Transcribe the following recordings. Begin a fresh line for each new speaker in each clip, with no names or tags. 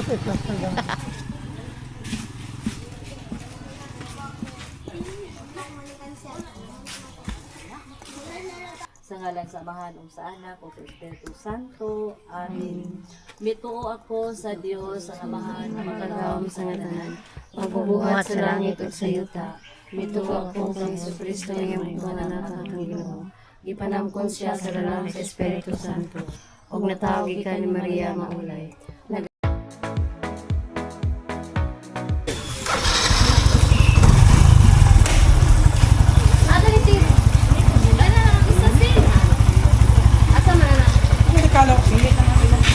Sa ngalan sa Amahan, sa Anak, o sa Espiritu Santo. Amen. Mituo ako sa Diyos, sa Amahan, na makagawam sa nganahan, magbubuhat sa langit at sa yuta. Mituo ako sa Jesucristo ng iyong panganak ang Ginoo. Gipanamkon siya sa dalang sa Espiritu Santo. Og natawag ka ni Maria maulay.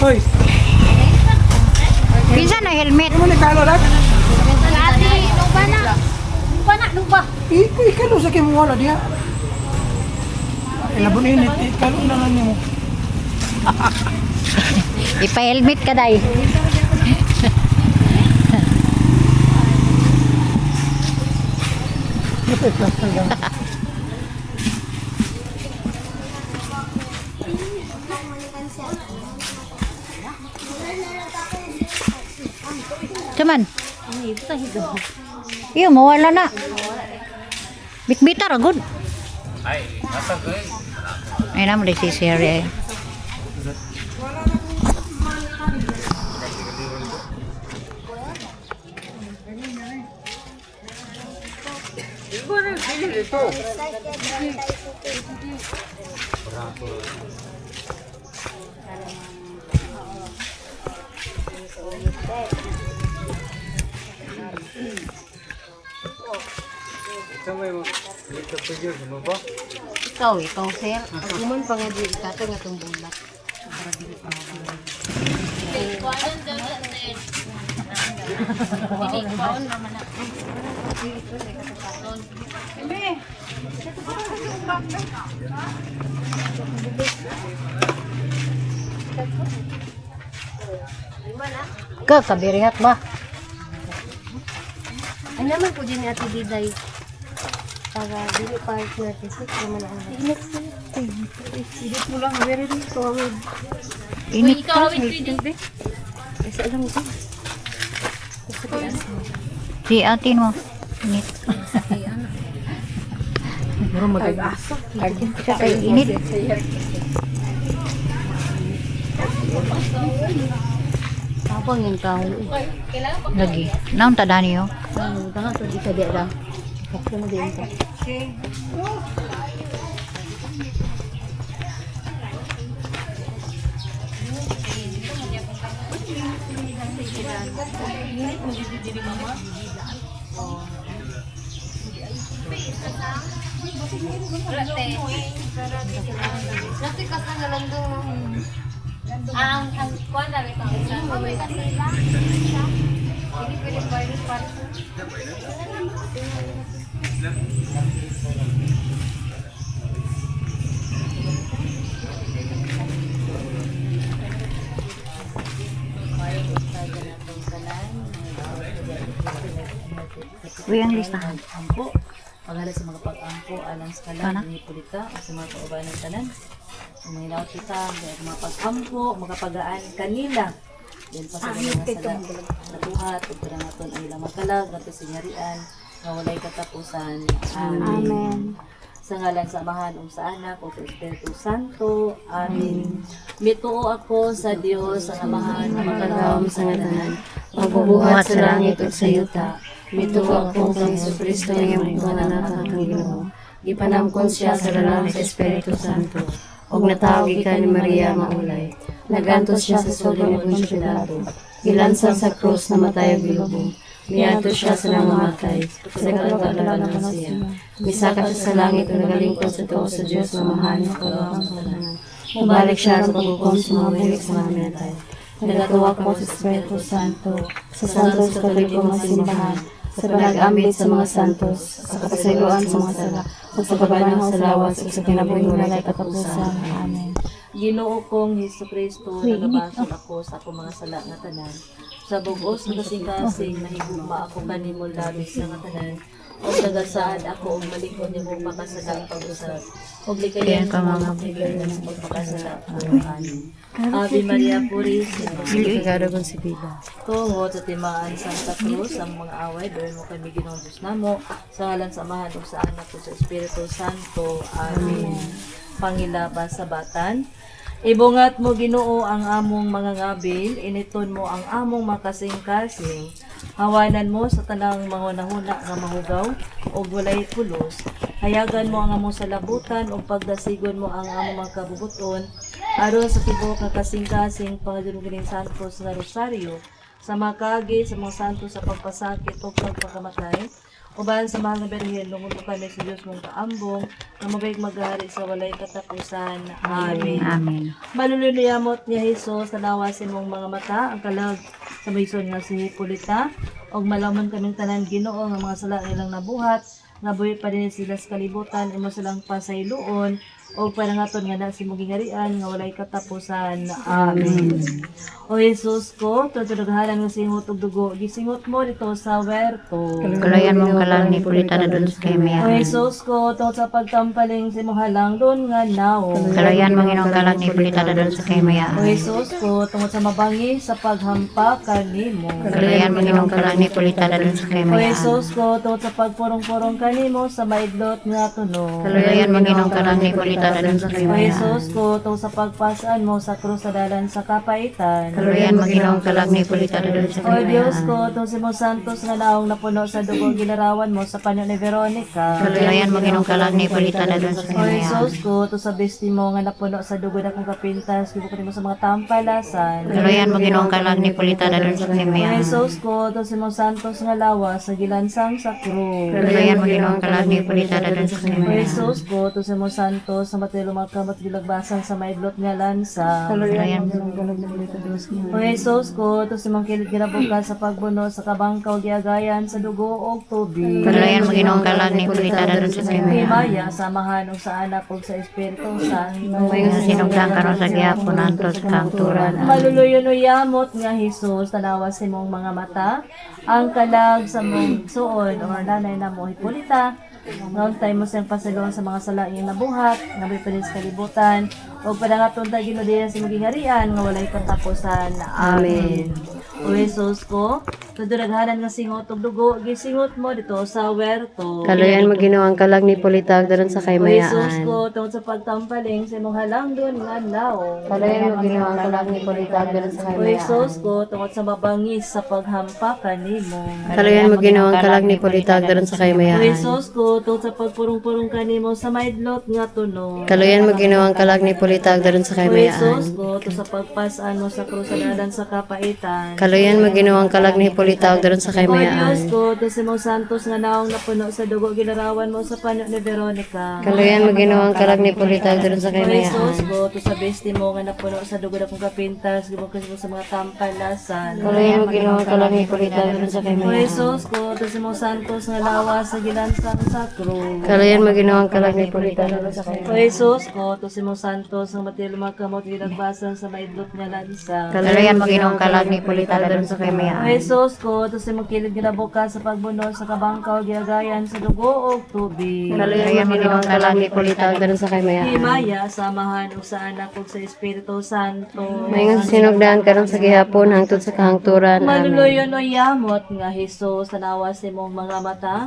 Hoy,
Bisa na helmet.
mo ni kalo lag?
Lati, lupa.
Ikalo sa kimo wala dia. Ilabon init, ikalo na lang nimo.
Ipa-helmet ka day. Cuman. Iyo, mawala na. Bit-bita ra gud. Ay, naman rin si Siri ay. Ikaw, sir. Agumon pa nga dili ka nga itong bulat. Para dili pa mabulat. Kabirihat ba?
Ano naman po din Ate Diday? Para dili pa natisip naman ang init. Init mo lang, very din solid.
Init ka.
Kasi alam ko.
Si atin mo. Init.
Muro mag-asa.
Kay init.
Tapos yung tao.
Lagi. Naon ta dani yo?
Tangan to di ka di lang. Kasi mo din ka. Nanti kasi na lang doon. Ang kuwan na rin ang isa. Hindi pwede pwede para sa...
Uy, ang listahan.
Ampo, paghala sa mga pag-ampo, alang sa kalan, inipulita, o sa mga kaubahan ng tanan. Umahilaw kita, mga pag-ampo, magapagaan kanila. Yan pa sa mga sala, nabuhat, o naton ang ilang makalag, nato sinyarian, na walay katapusan. Amen. Sa ngalan sa Amahan, sa Anak, o sa Espiritu Santo. Amen. Mituo ako sa Diyos, sa Amahan, na makagawam sa nganahan, magbubuhat sa langit at sa yuta. Mituo ako sa Jesucristo ng iyong panganak ang Ginoo. Gipanamkon siya sa dalang sa Espiritu Santo. Og natawag ka ni Maria maulay. Nagantos siya sa sulod ni Poncio Pilato. Gilansang sa krus na matay og bilubong. Miadto siya sa nangamatay. Sa katalagan siya. Misaka siya sa langit o nagalingkod sa tuo sa Diyos na mahal niya kagawang sa tanan. Mubalik siya sa paghukom sa mga bulik sa mga minatay. Nagatuwa ko sa Espiritu Santo, sa Santos Katolikong mga simbahan, sa panag-ambit sa mga santos, sa kapasayloan sa mga sala, o sa kabanang sa lawas, o sa kinabuhi walay katapusan. Amen. Ginoo kong Hesukristo, nagabasol ako sa akong mga sala nga tanan. Sa bugos ng kasing-kasing, nahigugma ako kanimo labis nga tanan. o nagasaad ako og malikod niyo mo pakasadang pag-usap. Ug likayan ka mga kaibigan sa pagpakasala ko. Ave Maria Purísima.
Ligado kong si Bida.
Tungo sa timaan Santa Cruz ang mga away, doon mo kami Ginoong Diyos namo, sa ngalan sa Amahan ug sa Anak ug sa Espiritu Santo. Amen. Pangilaba sa batan. Ibungat mo Ginoo ang among mga ngabil, initon mo ang among makasing-kasing. Hawanan mo sa tanang mangunahuna nga mahugaw ug walay pulos. Hayagan mo ang among salabutan ug pagdasigon mo ang among mga kabubuton aron sa tibuok nga kasing-kasing pangadulong santos nga rosaryo sa makagi sa mga santos sa pagpasakit ug pagpakamatay. Uban sa mga berhen, lungod mo kami sa Diyos mong kaambong, na mabay maghari sa walay katapusan. Amen.
Amen.
Maluluniyamot niya Jesus, tanawasin mong mga mata, ang kalag sa mayson nga si Hipólita, og malaman kaming tanan Ginoo nga mga sala nilang nabuhat, nga buhi pa din sila sa kalibutan, imo silang pasayloon, o panangaton nga na si mong gingarian, nga walay katapusan. Amen. O Jesus ko, tutulughanan nga singot ug dugo, gisingot mo dito sa werto.
Kalayan mong kalang ni Pulita na doon sa
O
kemya.
Jesus ko, tungkol sa pagtampaling si mong halang doon nga now.
Kalayan mong inong kalang ni Pulita na doon sa kemya.
O Jesus ko, tungkol sa mabangi sa paghampa kanimo.
Kalayan mong inong kalang ni Pulita na doon sa
O
kemya.
Jesus ko, tungkol sa pagpurong-purong kanimo sa maidlot nga tunog.
Kalayan mong inong kalang ni Pulita na doon sa
O
kemya.
Jesus ko, tungkol sa pagpasaan mo sa krus sa dalan sa kapaitan.
Kalayan mong inong kalang ni Pulita na doon sa
O Diyos
kemya.
ko, tungkol sa mong santos nga naong napuno sa dugo gilarawan mo sa panyo ni Veronica.
Kalayan mong inong kalang ni Pulita na doon sa
O
kemya.
Jesus ko, to sa besti mo nga napuno sa dugo na kong kapintas, gibo ko mo sa mga tampalasan.
Kalayan mong inong kalang ni Pulita na doon sa
O
kemya.
Jesus ko, to sa mong santos nga lawa sa gilansang sa krus.
Kalayan mong inong kalang ni Pulita na doon sa
O
kemya.
Jesus ko, to sa mong santos sa matilo magkamat gilagbasan sa maidlot nga lansa.
Kalayan
O Jesus ko, to sa mong kilid ginabuka sa pagbuno sa kabangkaw giagayan sa dugo o tubig.
Kalayan mong inong kalang ni Pulita na doon sa kemya.
Himaya, samahan o sa anak o sa Espiritu Santo.
Sinugdan ka ron sa gihapon antos kang turan.
Maluluyon o yamot nga Jesus, tanawas si mong mga mata, ang kalag sa mong suon o nanay na mo Hipólita, noon tayo mo siyang pasalon sa mga sala iyong nabuhat, nga may panis kalibutan, o padangaton tayo ginodiyan sa maging harian, nga walay katapusan. Amen. O Jesus ko, tuduraghanan nga singot ug dugo, gisingot mo dito sa werto.
Kalayan mo ginawang kalag ni Pulitag daron sa
O Jesus
kaymayaan.
ko, tungkol sa pagtampaling sa imong halang doon nga lao.
Kalayan mo ginawang kalag ni Pulitag daron sa
O Jesus ko, tungkol sa mabangis sa paghampa kanimo.
Kalayan mo ginawang kalag ni Pulitag daron
O
sa kaymayaan.
Jesus ko, tungkol sa pagpurong-purong kanimo sa maidlot nga tunog.
Kalayan mo ginawang kalag ni Pulitag daron sa
O Jesus
kaymayaan.
ko, tungkol sa pagpasaan mo sa krusadalan sa kapaitan.
Kalayan mo ginawang kalag ni Pulitag daron sa
O Diyos
kaymayaan.
ko, tungkol sa imong santos nga naong napuno sa dugo gilarawan mo sa panyo ni Veronica.
Kalayan mo ginawang kalag ni Pulitag daron sa
O Jesus
kaymayaan.
ko, tungkol sa besti mo nga napuno sa dugo na kong kapintas, gibog mo sa mga tampalasan.
Kalayan mo ginawang kalag ni Pulitag daron sa
O
kaymayaan.
Jesus ko, tungkol sa imong santos nga lawa sa gilansang sa krus.
Kalayan mo ginawang kalag ni Pulitag daron sa
O
kaymayaan.
Jesus ko, to si mong santos ang matilo magkamot ilagbasan sa maidlot nga lansa.
Kalayan mo ginawang kalag ni Pulitag daron sa
O
kaymayaan.
Jesus ko, to si mong kilid ginabuka sa pagbuno sa kabangkaw giagayan sa dugo o tubig.
Kalayan mo ginawang kalag ni Pulitag daron sa kaymayaan.
Himaya, samahan o sa anak o sa Espiritu Santo.
Mayngon sinugdaan karon sa gihapon hangtod sa kahangturan. Amen.
Maluluyon o yamot nga Jesus, tanawas si mong mga mata,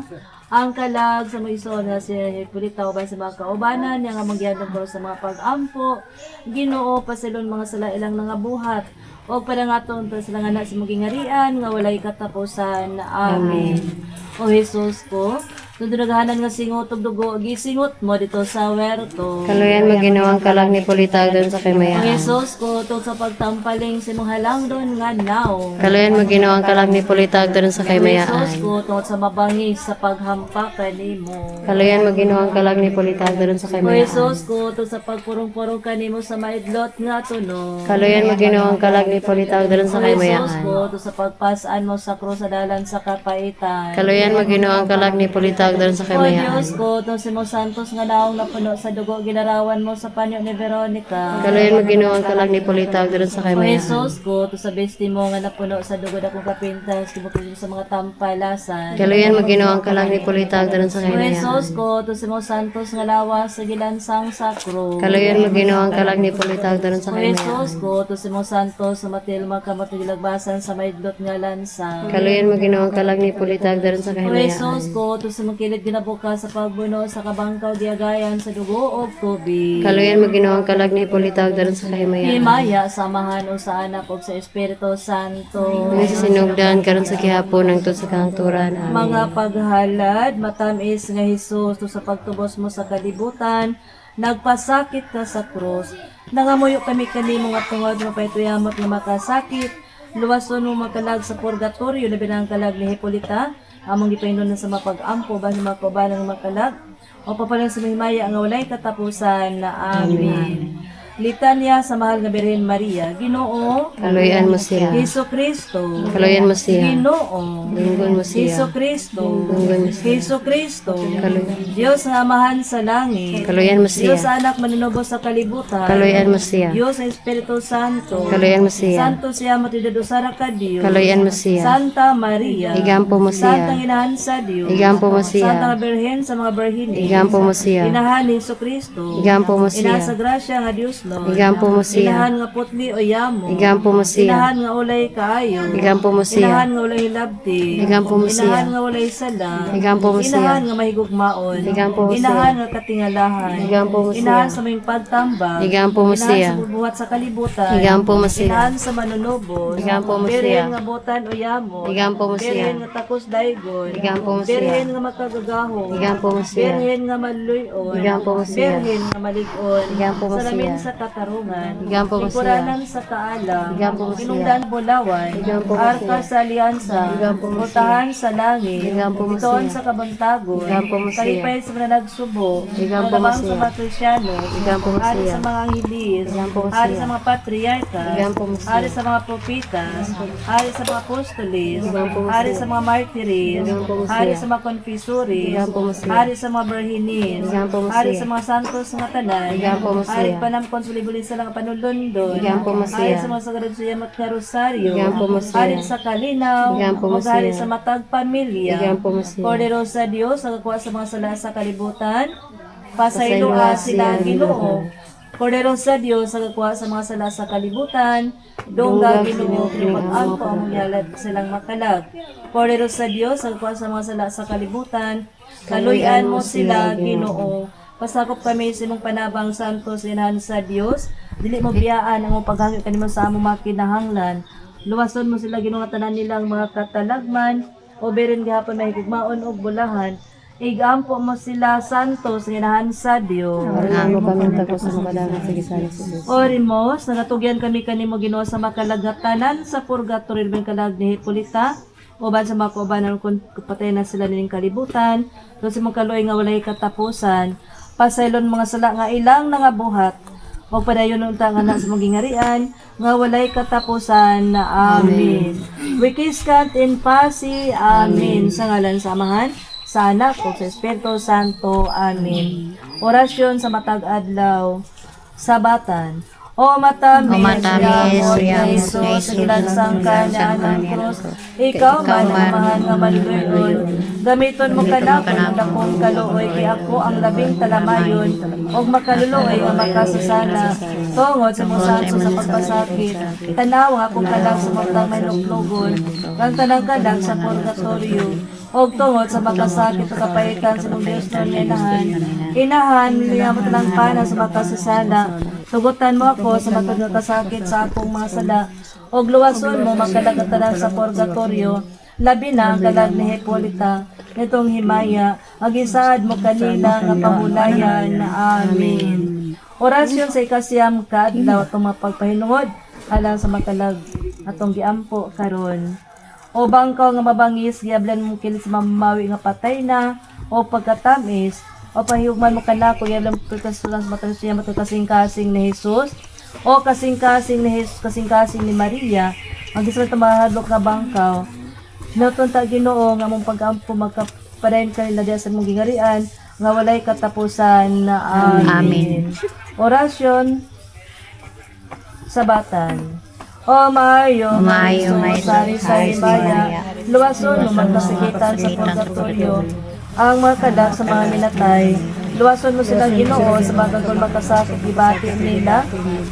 ang kalag sa mga ison nga si Hipólita ubay sa mga kaubanan, nga magyadong ko sa mga pag-ampo, Ginoo pasilon mga sala ilang nangabuhat, o padangaton to sila nga na sa maging harian, nga walay katapusan. Amen. O Jesus ko, tuduraghanan nga singot ug dugo, gisingot mo dito sa werto.
Kalayan mo ginawang kalag ni Pulitag doon sa
O
kaymayaan.
Jesus ko, tungkol sa pagtampaling sa imong halang doon nga now.
Kalayan mo ginawang kalag ni Pulitag doon sa
Jesus
kaymayaan.
ko, tungkol sa mabangis sa paghampa kanimo.
Kalayan mo ginawang kalag ni Pulitag doon sa
O
kaymayaan.
Jesus ko, tungkol sa pagpurong-purong kanimo sa maidlot nga tunog.
Kalayan mo ginawang kalag ni Pulitag doon sa
O Jesus
kaymayaan.
ko, tungkol sa pagpasaan mo sa krus sa dalan sa kapaitan.
Kalayan mo ginawang kalag ni Pulitag pulitag daron sa
O
kamayaan.
Diyos ko, itong si Mong Santos nga naong napuno sa dugo, ginarawan mo sa panyo ni Veronica.
Kaluyan mo Ginoo ang kalag ni pulitag daron sa
O
kamayaan.
Jesus ko, ito sa besti mo nga napuno sa dugo na kong kapintas, kibukid sa mga tampalasan.
Kaluyan mo Ginoo ang kalag ni pulitag daron sa
O
kamayaan.
Jesus ko, ito si Mong Santos nga lawas sa gilansang sakro.
Kaluyan mo Ginoo ang kalag ni pulitag daron sa
O
kamayaan.
Jesus ko, ito si Mong Santos sa matilma kamatulagbasan sa maidlot nga lansa.
Kaluyan mo Ginoo ang kalag ni pulitag daron sa
O
kamayaan.
Jesus ko, ito si makilid ginabuka sa pagbuno sa kabangkaw diagayan sa dugo o tubig.
Kaluyan mo Ginoo ang kalag ni pulitag daron sa kamayaan.
Himaya, samahan o sa anak o sa Espiritu Santo.
Nga sa sinugdan karon sa gihapon hangtod sa kahangturan. Amen.
Mga paghalad, matamis nga Jesus, to sa pagtubos mo sa kalibutan, nagpasakit ka sa krus. Nangamuyo kami kanimo nga tungod mo paituyamot nga makasakit. Luwason mo makalag sa purgatorio, labi na ang kalag ni Hipolita. Among gipainon na sa mapag-ampo, ba mga kaubanan nga makalag. O papalang sa mahimaya nga walay katapusan na amin. Litanya sa mahal nga Birhen Maria, Ginoo,
Kaluyan mo siya.
Hesus Kristo,
Kaluyan mo siya.
Ginoo,
Linggon mo siya.
Hesus Kristo,
Linggon mo siya.
Hesus Kristo,
Kaluyan.
Diyos nga amahan sa langit,
Kaluyan mo
Diyos
siya.
anak manunubos sa kalibutan,
Kaluyan mo siya.
Diyos ang Espiritu Santo,
Kaluyan mo siya.
Santo siya matidadusara ka Diyos,
Kaluyan mo siya.
Santa Maria,
Igampo mo
Santa
siya.
Inahan sa Diyos,
Igampo mo
Santa
siya.
nga Birhen sa mga Birhenes,
Igampo mo siya.
Inahan ni Hesus Kristo,
Igampo mo
Ina sa
siya.
grasya nga Diyos Lord,
Igampo mo siya.
Inahan nga putli o yamo,
Igampo mo siya.
Inahan nga ulay kaayo,
Igampo mo siya.
Inahan nga ulay labti,
Igampo mo siya.
Inahan nga ulay sala,
Igampo mo siya.
Inahan nga mahigugmaon,
Igampo mo siya.
Inahan nga katingalahan,
Igampo mo siya.
Inahan sa may pagtambag,
Igampo mo
Inahan
siya.
sa bubuhat sa kalibutan,
Igampo mo siya.
Inahan sa manunubos,
Igampo mo siya.
Birhen nga butan o yamo,
Igampo mo siya.
Birhen nga takos daygon,
Igampo mo siya.
Birhen nga makagagahong,
Igampo mo siya.
Birhen nga maluyon,
Igampo mo siya.
Birhen nga maligon,
Igampo mo
salamin
siya.
sa katarungan,
Igampo mo siya.
Lingkuranan sa kaalam,
Igampo mo siya.
Inungdan Bulawan,
Igampo mo
Arka
siya.
sa Aliansa,
Igampo mo siya.
Putahan sa Langit,
Igampo mo
Itoon
siya.
sa Kabangtagon,
Igampo mo siya.
Kalipay sa mga nagsubo,
Igampo mo
Alabang
siya.
sa mga Kristyano,
Igampo mo
Ari
siya.
sa mga Angelis,
Igampo mo
Ari
siya.
sa mga Patriarka,
Igampo mo siya.
Ari sa mga Propitas, Ari sa mga Apostolis,
Igampo mo
Ari
siya.
sa mga Martyrs,
Igampo mo siya.
Ari sa mga Confessories,
Igampo mo siya.
Ari sa mga Birhenes,
Igampo mo
Ari
siya.
sa mga Santos nga tanan,
Igampo mo siya.
Ari panamkon sa libulin sa mga panulundon,
Igampo mo siya.
Ari sa mga sagrado sa yamat nga Rosario,
Igampo mo siya.
Ari sa Kalinaw,
Igampo mo
o Ari
siya.
sa matag pamilya,
Igampo mo siya.
Cordero sa Dios, nagakuha sa mga sala sa kalibutan, pasayloa sila Ginoo. Cordero sa Dios, nagakuha sa mga sala sa kalibutan, dongga Ginoo, pinag-ampo ang mangyalad silang makalag. Cordero sa Dios, nagakuha sa mga sala sa kalibutan, kaluyan mo sila Ginoo. Pasakop kami sa imong panabang santos inahan sa Dios, dili mo biyaan ang mong paghangyo kanimo sa among mga kinahanglan. Luwason mo sila Ginoo nga tanan nilang mga katalagman, o berin gihapon mahigugmaon og bulahan. Igampo mo sila santos inahan sa Dios.
Ano kami tapos sa makadagan sa gisali sa Diyos.
Orimos, nagatugyan kami kanimo Ginoo sa makalagatanan sa purgatorio ben kalag ni Hipolita. Uban sa mga kaubanan kung patay na sila nining kalibutan. So si mong kaluoy nga walay katapusan. Pasaylon mga sala nga ilang nangabuhat. O padayon unta nga na sa maging harian, nga walay katapusan na amin. We kiss God in pasi, amin. Sa ngalan sa Amahan, sa Anak, o sa Espiritu Santo, amin. Orasyon sa matag adlaw, sabatan. O matamis,
Riyamot,
Jesus, sa gilansang kanya ng krus, ikaw man ang mahal nga maluyon. Gamiton mo ka na kung dakong kaluoy, kay ako ang labing talamayon, og makaluluoy nga makasasana, tungod sa mong sanso sa pagpasakit. Tanaw nga kung kalang sa matang may luklugon, kang tanang kalang sa purgatorio, og tungod sa makasakit o kapahikan sa mong Diyos noon inahan, niya mo talang pana sa makasasana, tugutan mo ako sa matag nga kasakit sa akong mga sala, og luwason mo magkalagatanan sa purgatorio, labi na ang kalag ni Hipolita, nitong himaya, agisaad mo kanila nga pahulayan na amin. Orasyon sa ikasiyam kadlaw atong mapagpahinuod, alang sa makalag atong giampo karon. O bangkaw nga mabangis, giablan mo kilit sa mamawi nga patay na, o pagkatamis, o pahiyugman mo kanako, giablan mo pagkasulang sa matagsiya matagkasing-kasing ni Jesus, o kasing-kasing ni Jesus, kasing-kasing ni Maria, ang gisal mahadlok nga bangkaw, Nautunta Ginoo nga mong pag-ampo padayon kanila diya sa mong gingarian nga walay katapusan. Amen. Orasyon sabatan. O Mayo, may sari-sari baya, luwason magkasikitan sa purgatorio, ang mga kadak sa mga minatay, luwason mo silang Ginoo sa mga kagul makasakit gibati nila,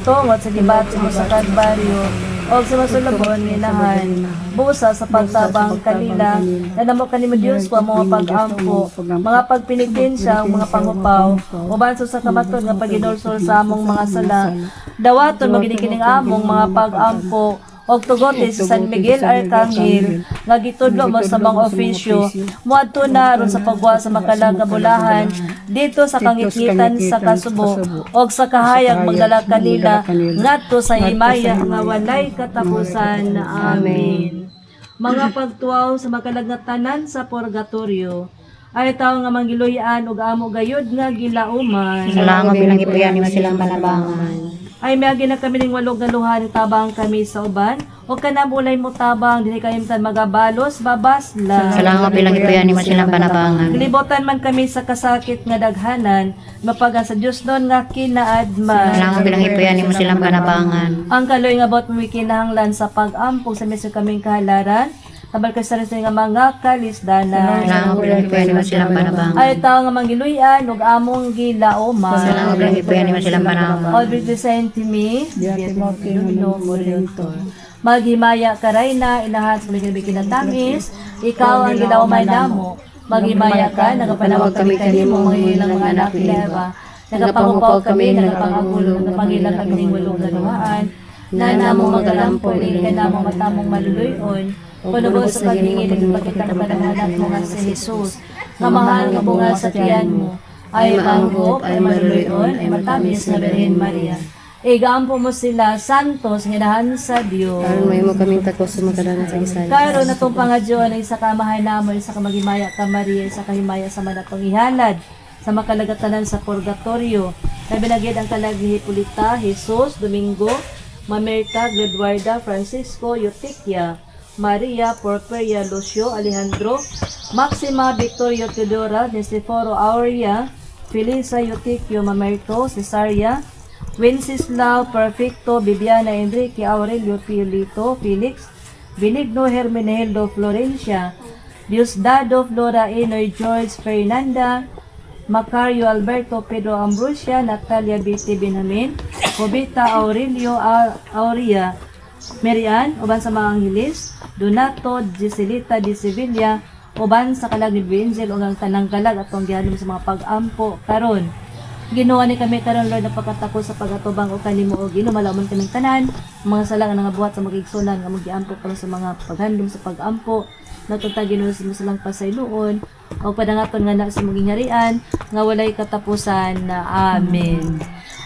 tungot sa gibati mo sa Kalbaryo, o sa masulabon ninahan, busa sa pagtabang kanila, na namo kanimo Diyos po ang mga pag-ampo, mga pagpinigdinsya, mga pangupaw, ubanso sa kamaton nga paginulsol sa among mga sala, dawaton maginikining among mga pag-ampo, og tugote sa San Miguel Arcangel nga gitudlo mo sa mga ofisyo moadto na ron sa pagwa sa makalagabulahan dito sa kangikitan sa Kasubo og sa kahayag magdala kanila ngadto sa himaya nga walay katapusan. Amen. Mga pagtuaw sa makalagatanan sa purgatorio ay tao nga manggiluyan ug amo gayud nga gilauman.
Salamat bilang ipuyan mo silang panabangan.
Ay miagi na kami ning walog nga luha tabang kami sa uban o kanabulay mo tabang dili kayimtan magabalos babasla.
Salamat bilang ipuyan mo silang panabangan.
Gilibotan man kami sa kasakit nga daghanan mapaga sa Dios non nga kinaadman.
Salamat bilang ipuyan mo silang panabangan.
Ang kaloy nga bot mo kinahanglan sa pag-ampong sa meso kaming kahalaran tabal ka sa rin nga mga kalisdanan.
Salamat bilang ipuyan mo silang panabangan.
Ay tao nga manggiluyan ug among gilaoman.
Salamat bilang ipuyan mo silang panabangan.
All be the same to me. Maghimaya ka Rayna, inahan sa mga kinatamis, ikaw ang gilawmay namo. Maghimaya ka, nagapanawag kami kanimo, mga ilang mga anak ni Eva. Nagapangupaw kami, nagapangagulo, nagapangilang kami ng walong galuhaan. Na namo magalampol, ka namo matamong maluluyon. Punubos sa pagingin ng pagkita ng anak mo nga si Jesus. Nga mahal nga bunga sa tiyan mo. Ay manghop, ay maluluyon, ay matamis na Birhen Maria. Igampo mo sila, santos, nginahan sa Diyos.
Karon may mo kaming takos sa makadanan sa isay.
Karon na itong pangadyon ay sa kamahay namo, sa kamagimaya ka Maria, sa kahimaya sa manatong ihalad, sa makalagatanan sa purgatorio. Na binagid ang kalagi Hipolita, Jesus, Domingo, Mamerta, Gledwarda, Francisco, Eutychia, Maria, Porperia, Lucio, Alejandro, Maxima, Victorio, Teodora, Niceforo, Aurea, Felisa, Eutychio, Mamerto, Cesaria, Wenceslao, Perfecto, Bibiana, Enrique, Aurelio, Piolito, Felix, Benigno, Hermenegildo, Florencia, Diosdado, Flora, Enoy, George, Fernanda, Macario, Alberto, Pedro, Ambrosia, Natalia, Biti, Benjamin, Jovita, Aurelio, Aurea, Marian, uban sa mga Angeles, Donato, Giselita, Di Sevilla, uban sa kalag ni Angel, o ang tanang kalag at ang gihanom sa mga pag-ampo. Karon, ginawa ni kami karon Lord na pagkatako sa pagatubang o kanimo o Ginoo malaman kaming tanan, mga sala nga buhat sa magigsunan nga magiampo karon sa mga paghandom sa pag-ampo. Natutag Ginoo sa silang pasayloon o padangaton nga na sa maging harian nga walay katapusan. Amen.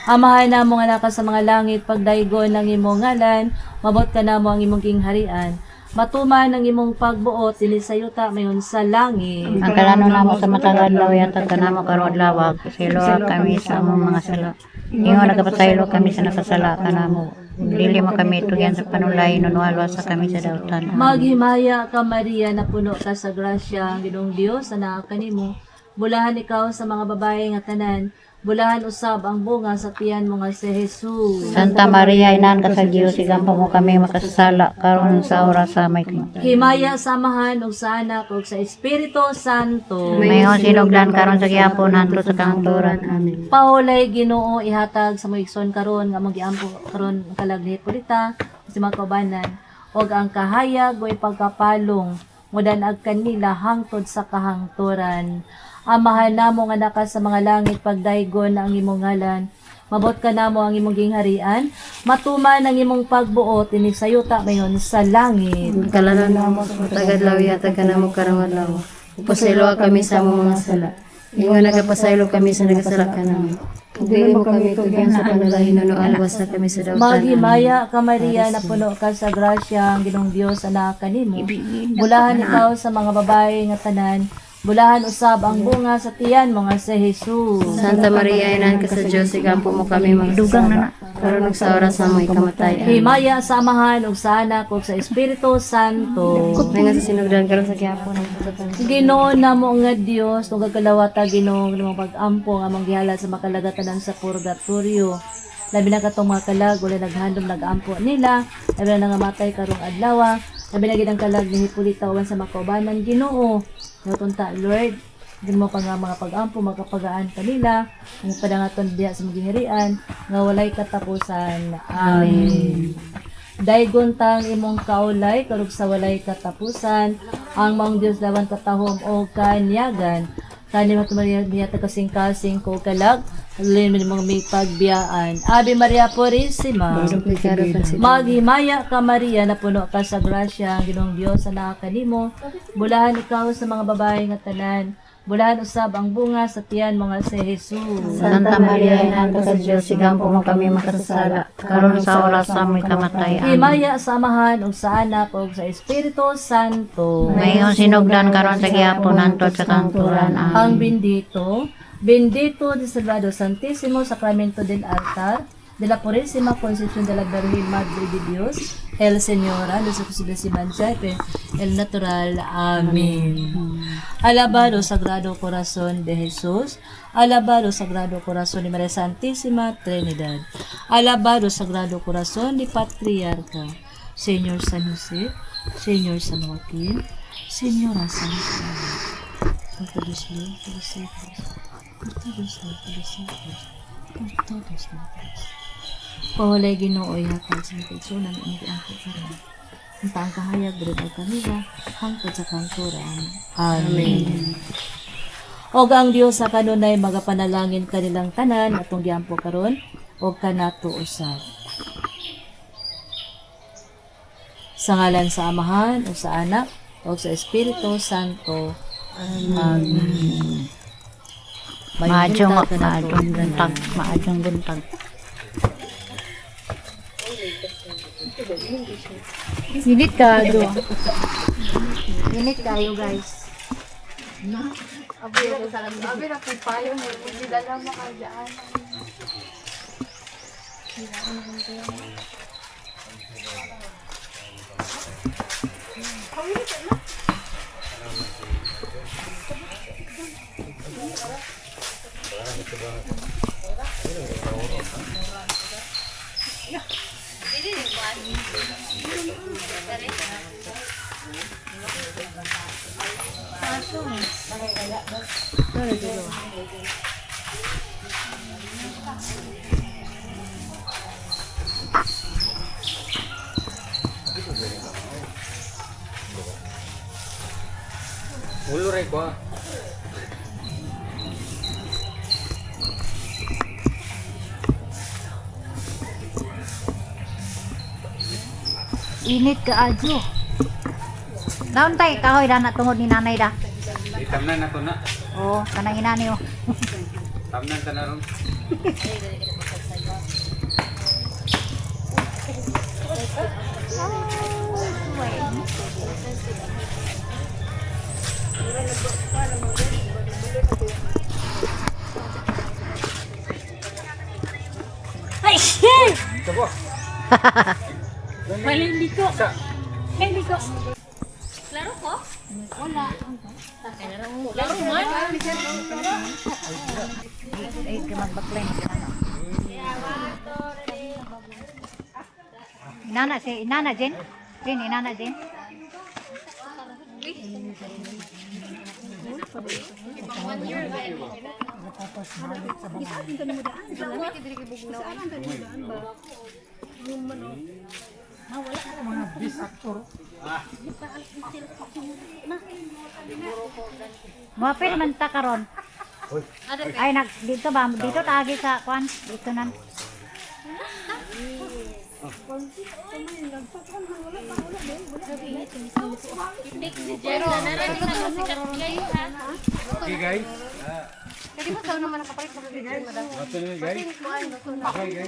Amahan namo nga naka sa mga langit, pagdaygon ng imong ngalan, mabot ka namo ang imong gingharian. Matuman ang imong pagbuot dinhi sa yuta mayon sa langit.
Ang kalano namo sa matang adlaw yatag kanamo karon adlaw pasaylo kami sa among mga sala. Ingon nagapasaylo kami sa nakasala kanamo. Dili mo kami tugyan sa panulay nunwalwa sa kami sa dautan.
Maghimaya ka Maria na puno ka sa grasya ang Ginoong Dios na kanimo. Bulahan ikaw sa mga babae nga tanan. Bulahan usab ang bunga sa tiyan mo nga si Jesus.
Santa Maria, inahan ka sa Diyos, igampo mo kami makasasala karon sa oras sa may
Himaya samahan og sa anak ug sa Espiritu Santo.
Mayong sinugdan karon sa gihapon hantod sa kahangturan. Amen.
Paulay Ginoo ihatag sa moigson karon nga magiampo karon ang kalaghi Hipolita sa mga kaubanan og ang kahayag o pagkapalong modanag kanila hangtod sa kahangturan. Amahan namo nga naka sa mga langit pagdaygon ang imong ngalan. Mabot ka namo ang imong gingharian, matuman ang imong pagbuot ini sa yuta mayon sa langit.
Kalanan namo sa tagadlaw yatag kanamo karong adlaw. Pasaylo kami sa among mga sala. Ingon nagapasaylo kami sa nagasala kanamo. Dili mo kami tugyan sa panulahi no alwas na kami sa dautan.
Maghimaya ka Maria na puno ka sa grasya ang Ginoong Dios anak kanimo. Bulahan ikaw sa mga babae nga tanan. Bulahan usab ang bunga sa tiyan mga si Jesus.
Santa Maria, Ina ka sa Diyos, ikampo mo kami
Dugang
magsasala.
na
Karon ug sa oras sa among kamatayan.
Himaya sa Amahan ug sa Anak ug sa Espiritu Santo.
May nga sa sinugdan karon sa gihapon ng pagkatapos.
Ginoo na mo nga Dios tungod kalawata Ginoo nga pag-ampo nga among gihala sa makalagatanan sa purgatorio. Labi na katong mga kalag wala naghandom nag-ampo nila. Labi na nangamatay karong adlaw. Labi na gid ang kalag ni Hipolita uban sa makaubanan Ginoo. Natunta Lord, din mo pa nga mga pag-ampo magkapagaan kanila ang padangaton diha sa magihirian nga walay katapusan. Amen. Daygon tang imong kaulay karug sa walay katapusan ang maong Dios lawan katahom o kanyagan kani matumariya niya kasing-kasing ko kalag lin mga may pagbiyaan. Ave Maria Purisima, maghimaya ka Maria na puno ka sa grasya ang Ginoong Dios sa nakakanimo. Bulahan ikaw sa mga babae nga tanan. Bulahan usab ang bunga sa tiyan mga si Jesus.
Santa Maria, Ina ka sa Diyos, ikampo mo kami makasasala, karon sa oras sa aming kamatayan.
Himaya sa Amahan ug sa Anak ug sa Espiritu Santo.
Mayong sinugdan karon sa gihapon hangtod sa kanturan.
Ang
Amen.
bendito de Salvador Santísimo Sacramento del Altar de la Purísima Concepción de la Virgen Madre de Dios, El Señora, de su Manchete, El Natural. Amén. Alabado Sagrado Corazón de Jesús, alabado Sagrado Corazón de María Santísima Trinidad, alabado Sagrado Corazón de Patriarca, Señor San José, Señor San Joaquín, Señora San Juan, por todos los siglos, por todos los siglos, por todos los. Pawalay Ginoo yatag sa pagsunan ang giangko karon. Ang taang kahayag diri ang kanila hangtod sa kanturan. Amen. Og ang Dios sa kanunay magapanalangin kanilang tanan atong giampo karon og kanato usab. Sa ngalan sa Amahan o sa Anak o sa Espiritu Santo. Amen.
Maadjong buntag, maadjong buntag.
Init ka, do.
Init kayo guys.
Abi na po payo mo, hindi dala mo ka dyan.
Ulo rin ko.
Init ka adyo. Daon tay kahoy da na tungod ni nanay da.
Itamnan na to na.
Oh, kanang inani oh.
Tamnan ta na ron. Sabo.
Malinliko.
Sa.
Malinliko. Laro ko? Wala. Laro man?
Ay, magbaklay na ka na. Inana si inana Jen. Jen inana Jen.
Mga bis actor.
Mapil man ta karon. Ay nag dito ba? Dito tagi sa kwan. Dito nan.
Okay guys.
Pwede ba sa'yo naman nakapalit sa bibigay, madam?
Ito na guys. Okay guys.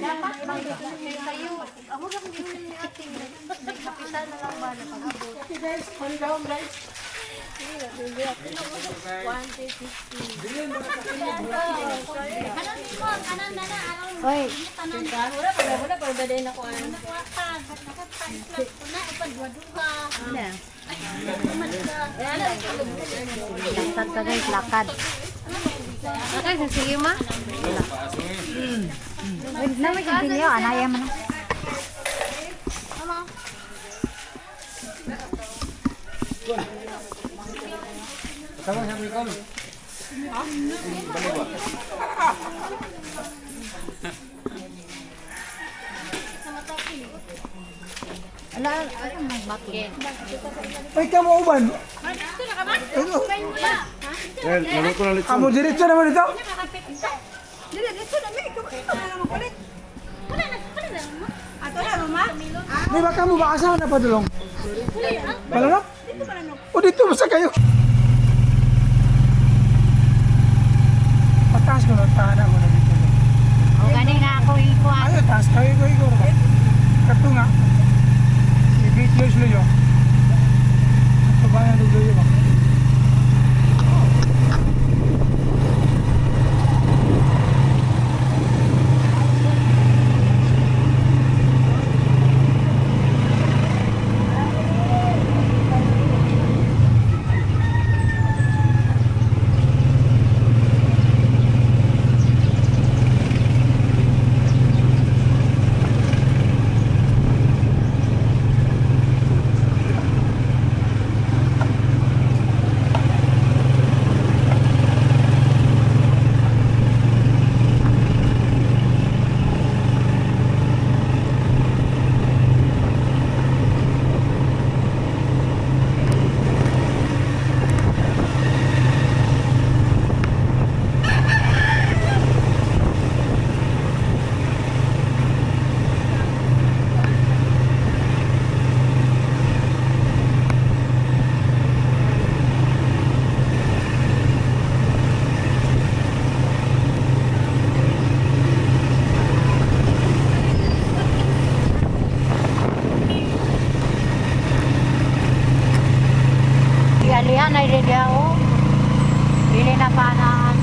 Sa'yo, ako lang din yung ating kapitan na lang ba na pag-abot. Okay guys, calm down guys.
Oy,
Wala pa ba din ako ano.
lakad ka guys, lakad.
Lakad sa sige ma.
Wait na, may continue, anaya mo na.
Tama sa Bicol.
Ala, ano magbati?
Ay, kamu uban. Kamu diretso naman ito? Di ba kamu ba asawa na padulong? Malanap? O dito basta kayo. Pataas ko na, tahan ako na dito.
O gani na ako ikuan.
Ayo, taas kayo ko. Kato nga. I-beat lo yun. Ito ba na dito yun?
Alihan ay ready ako. Dili na panaan.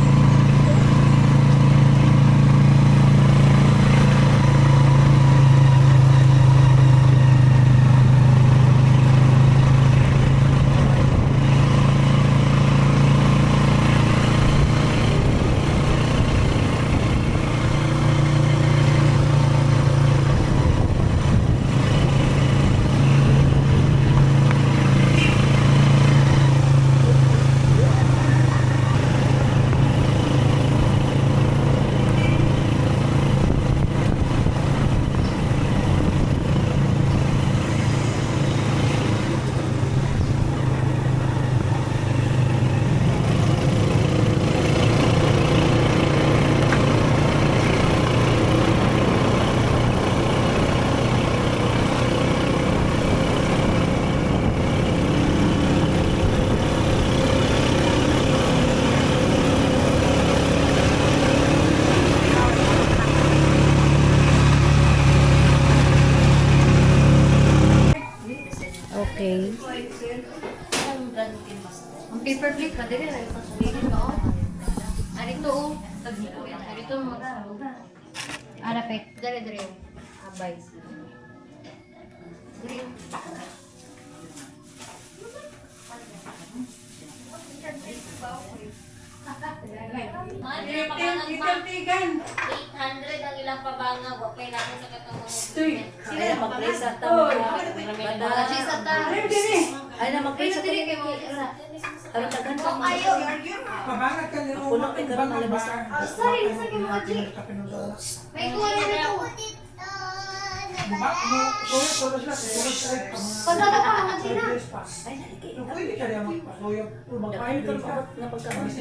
Okay.
Ang paper plate pa dili na ito sulitin ko. Arito oh. Arito mo.
Ara pek.
Dire. Abay. Dire.
Ikantigan.
800 ang ilang pabanga. Wapay natin sa katong
Ay na mag-play sa tao.
Kasi sa ta.
Ay na mag-play sa
Dire kay mo.
Ano tagan ka mo?
Pabangat ka nila.
Puno kay karon malabas.
Sorry, sa kay mo aji. May kuha na nito. Pagkata pa naman sila.
Ay naligay.
Pwede ka niya magpasoyap.
Daghan ka na pagkakas.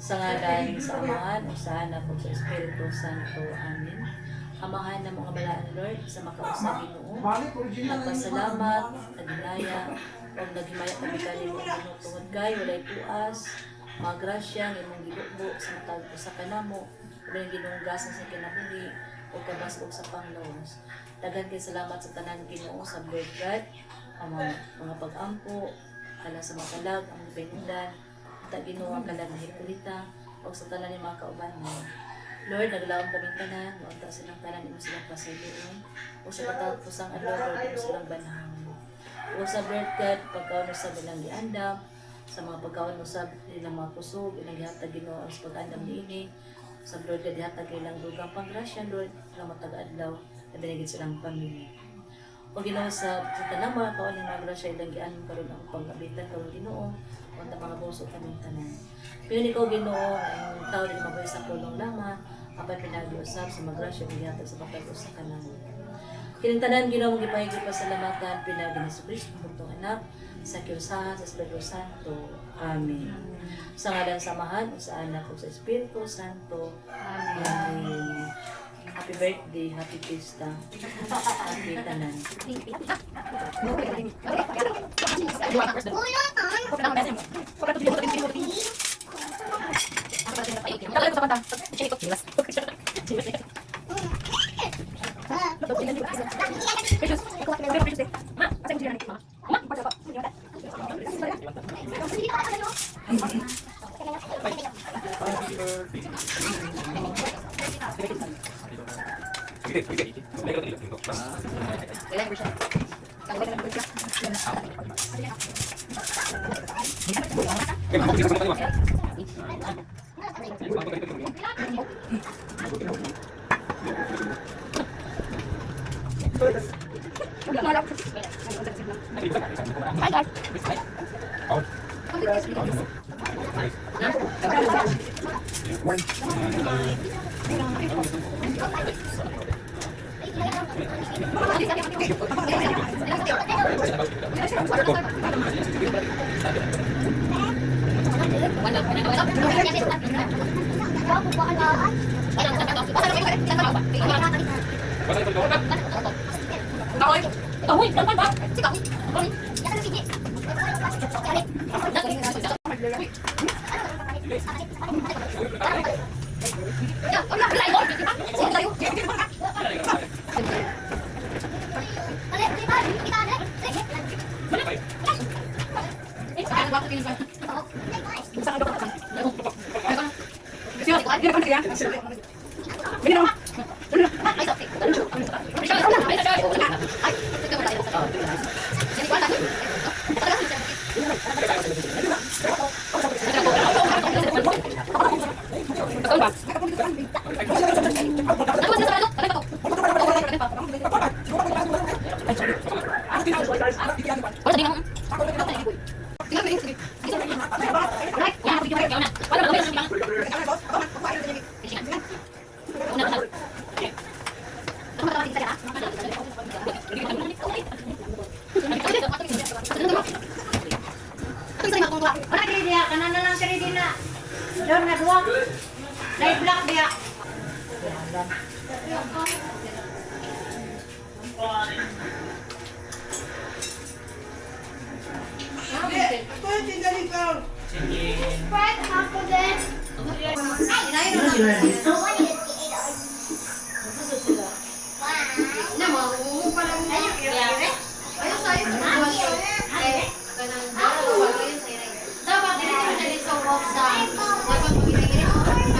Sa ngalan sa Amahan, usahan na po sa Espiritu Santo. Amen. Amahan ng mga balaan, Lord, sa makausap Ginoo. Nagpasalamat, nagdinaya, o naghimaya kami kanimo tungod kay walay tuas, mga grasya ng imong gibubo sa matag sa kanamo, walay ginunggasan sa kinabuhi o kabasog sa panglawas. Daghan kay salamat sa tanan Ginoo sa birthday, ang mga pag-ampo, kalang sa mga kalag, ang pinundan, ta Ginoo ang kalag na Hipólita, o sa tanan ng mga kauban mo. Lord, naglawang kaming tanan, maunta silang tanan, imo silang pasayloon, o sa katapusang adlaw, Lord, imo silang banahon. O sa bread God, pagkaon mo sa bilang giandam, sa mga pagkaon mo sa ilang mga kusog, ilang gihatag Ginoo sa pag-andam niini, sa Lord, gihatag ilang dugang pangrasya, Lord, na matag-adlaw, na binigyan silang pamilya. O Ginoo sa tanang mga kaon ng mga grasya, ilang giandam karon ang pag-abitan karon Ginoo, o ang mga buso kaming tanan. Pili ko Ginoo, ang tao din mabuhay sa pulong lamang, apan pinag-iusap sa magrasya, gihatag sa pagkago sa kanan. Kinintanan Ginoo mong ipahigit pasalamatan pinagi ni Jesucristo mong anak sa kiusahan sa Espiritu Santo. Amen. Sa ngalan samahan sa anak o sa Espiritu Santo. Amen. Happy birthday, happy pista. Happy tanan.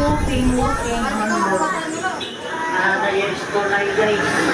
Walking, walking, handle. Yes, to like guys.